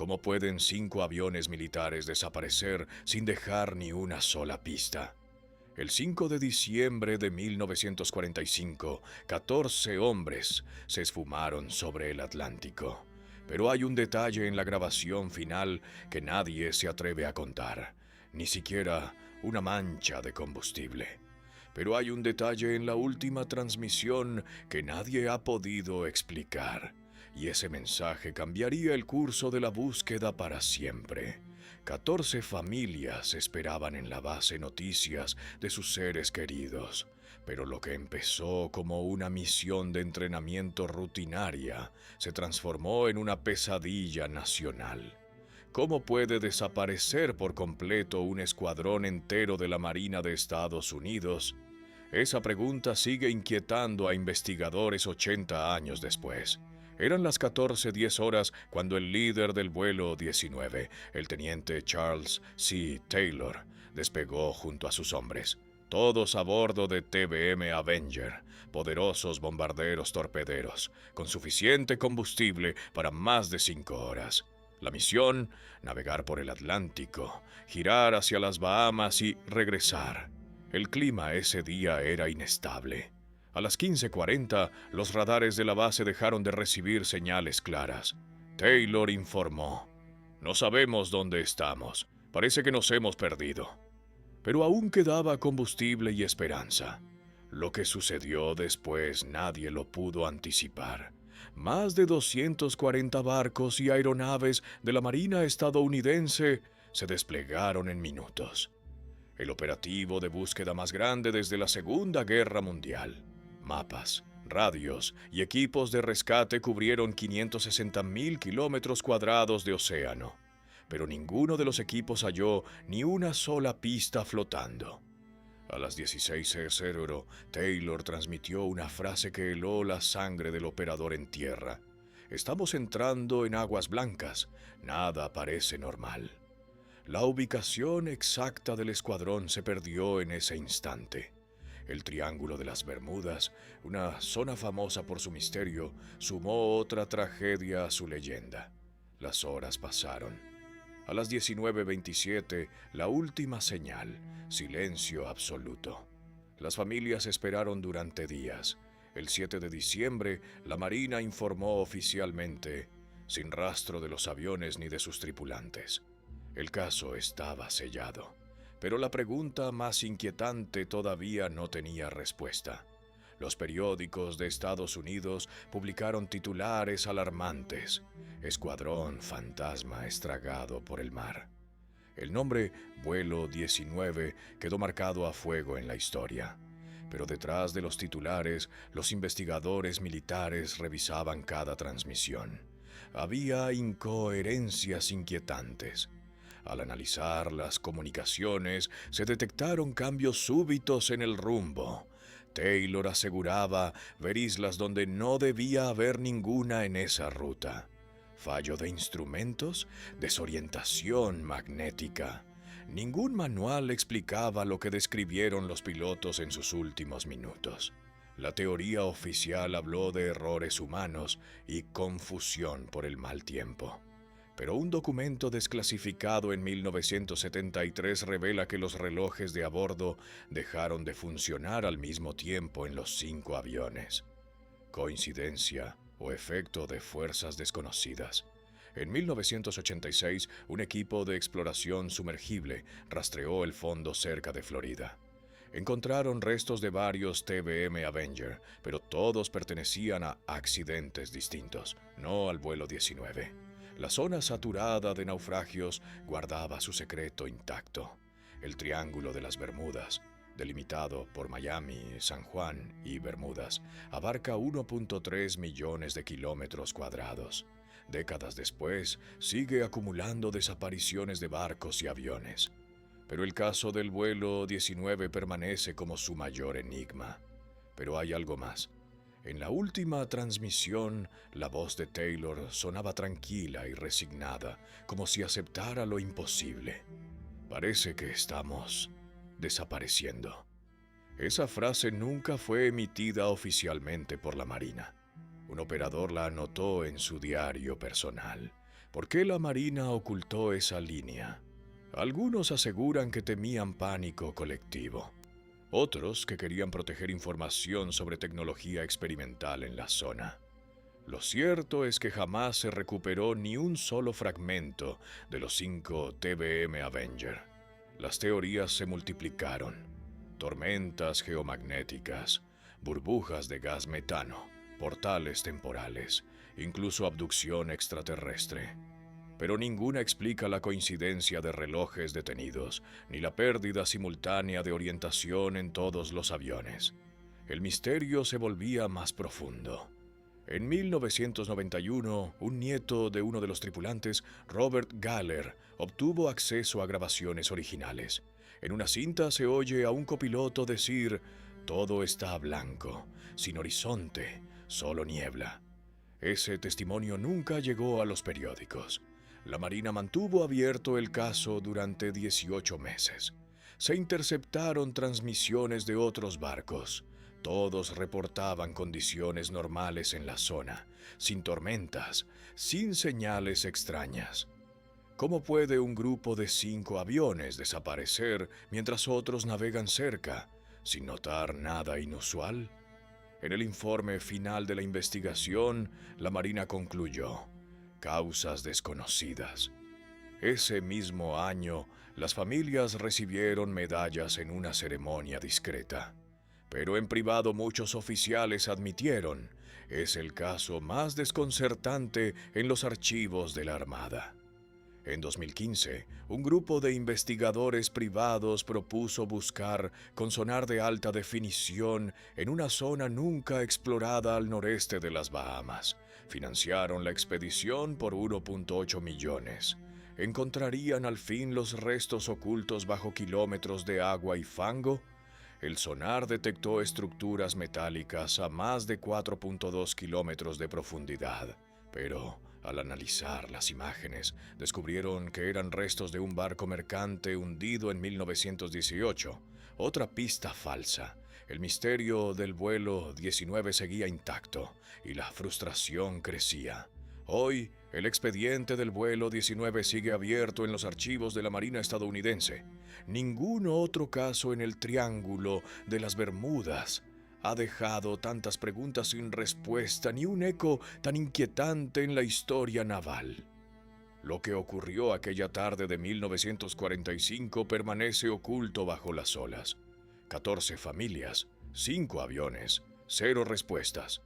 ¿Cómo pueden 5 aviones militares desaparecer sin dejar ni una sola pista? El 5 de diciembre de 1945, 14 hombres se esfumaron sobre el Atlántico. Pero hay un detalle en la grabación final que nadie se atreve a contar, ni siquiera una mancha de combustible. Pero hay un detalle en la última transmisión que nadie ha podido explicar, y ese mensaje cambiaría el curso de la búsqueda para siempre. 14 familias esperaban en la base noticias de sus seres queridos, pero lo que empezó como una misión de entrenamiento rutinaria se transformó en una pesadilla nacional. ¿Cómo puede desaparecer por completo un escuadrón entero de la Marina de Estados Unidos? Esa pregunta sigue inquietando a investigadores 80 años después. Eran las 14:10 cuando el líder del vuelo 19, el teniente Charles C. Taylor, despegó junto a sus hombres, todos a bordo de TBM Avenger, poderosos bombarderos torpederos, con suficiente combustible para más de 5 horas. La misión: navegar por el Atlántico, girar hacia las Bahamas y regresar. El clima ese día era inestable. A las 15:40, los radares de la base dejaron de recibir señales claras. Taylor informó: "No sabemos dónde estamos. Parece que nos hemos perdido". Pero aún quedaba combustible y esperanza. Lo que sucedió después nadie lo pudo anticipar. Más de 240 barcos y aeronaves de la Marina estadounidense se desplegaron en minutos. El operativo de búsqueda más grande desde la Segunda Guerra Mundial. Mapas, radios y equipos de rescate cubrieron 560.000 kilómetros cuadrados de océano, pero ninguno de los equipos halló ni una sola pista flotando. A las 16:00, Taylor transmitió una frase que heló la sangre del operador en tierra. "Estamos entrando en aguas blancas. Nada parece normal". La ubicación exacta del escuadrón se perdió en ese instante. El Triángulo de las Bermudas, una zona famosa por su misterio, sumó otra tragedia a su leyenda. Las horas pasaron. A las 19:27, la última señal: silencio absoluto. Las familias esperaron durante días. El 7 de diciembre, la Marina informó oficialmente: sin rastro de los aviones ni de sus tripulantes. El caso estaba sellado, pero la pregunta más inquietante todavía no tenía respuesta. Los periódicos de Estados Unidos publicaron titulares alarmantes: "Escuadrón fantasma estragado por el mar". El nombre Vuelo 19 quedó marcado a fuego en la historia. Pero detrás de los titulares, los investigadores militares revisaban cada transmisión. Había incoherencias inquietantes. Al analizar las comunicaciones, se detectaron cambios súbitos en el rumbo. Taylor aseguraba ver islas donde no debía haber ninguna en esa ruta. Fallo de instrumentos, desorientación magnética. Ningún manual explicaba lo que describieron los pilotos en sus últimos minutos. La teoría oficial habló de errores humanos y confusión por el mal tiempo. Pero un documento desclasificado en 1973 revela que los relojes de a bordo dejaron de funcionar al mismo tiempo en los 5 aviones. ¿Coincidencia o efecto de fuerzas desconocidas? En 1986, un equipo de exploración sumergible rastreó el fondo cerca de Florida. Encontraron restos de varios TBM Avenger, pero todos pertenecían a accidentes distintos, no al vuelo 19. La zona saturada de naufragios guardaba su secreto intacto. El Triángulo de las Bermudas, delimitado por Miami, San Juan y Bermudas, abarca 1.3 millones de kilómetros cuadrados. Décadas después, sigue acumulando desapariciones de barcos y aviones. Pero el caso del vuelo 19 permanece como su mayor enigma. Pero hay algo más. En la última transmisión, la voz de Taylor sonaba tranquila y resignada, como si aceptara lo imposible. "Parece que estamos desapareciendo". Esa frase nunca fue emitida oficialmente por la Marina. Un operador la anotó en su diario personal, ¿Por qué la Marina ocultó esa línea? Algunos aseguran que temían pánico colectivo. Otros que querían proteger información sobre tecnología experimental en la zona. Lo cierto es que jamás se recuperó ni un solo fragmento de los 5 TBM Avenger. Las teorías se multiplicaron. Tormentas geomagnéticas, burbujas de gas metano, portales temporales, incluso abducción extraterrestre. Pero ninguna explica la coincidencia de relojes detenidos, ni la pérdida simultánea de orientación en todos los aviones. El misterio se volvía más profundo. En 1991, un nieto de uno de los tripulantes, Robert Galler, obtuvo acceso a grabaciones originales. En una cinta se oye a un copiloto decir: «Todo está blanco, sin horizonte, solo niebla». Ese testimonio nunca llegó a los periódicos. La Marina mantuvo abierto el caso durante 18 meses. Se interceptaron transmisiones de otros barcos. Todos reportaban condiciones normales en la zona, sin tormentas, sin señales extrañas. ¿Cómo puede un grupo de 5 aviones desaparecer mientras otros navegan cerca, sin notar nada inusual? En el informe final de la investigación, la Marina concluyó: causas desconocidas. Ese mismo año, las familias recibieron medallas en una ceremonia discreta. Pero en privado muchos oficiales admitieron: es el caso más desconcertante en los archivos de la Armada. En 2015, un grupo de investigadores privados propuso buscar con sonar de alta definición en una zona nunca explorada al noreste de las Bahamas. Financiaron la expedición por 1.8 millones. ¿Encontrarían al fin los restos ocultos bajo kilómetros de agua y fango? El sonar detectó estructuras metálicas a más de 4.2 kilómetros de profundidad, pero al analizar las imágenes, descubrieron que eran restos de un barco mercante hundido en 1918. Otra pista falsa. El misterio del vuelo 19 seguía intacto y la frustración crecía. Hoy, el expediente del vuelo 19 sigue abierto en los archivos de la Marina estadounidense. Ningún otro caso en el Triángulo de las Bermudas ha dejado tantas preguntas sin respuesta, ni un eco tan inquietante en la historia naval. Lo que ocurrió aquella tarde de 1945 permanece oculto bajo las olas. 14 familias, 5 aviones, 0 respuestas.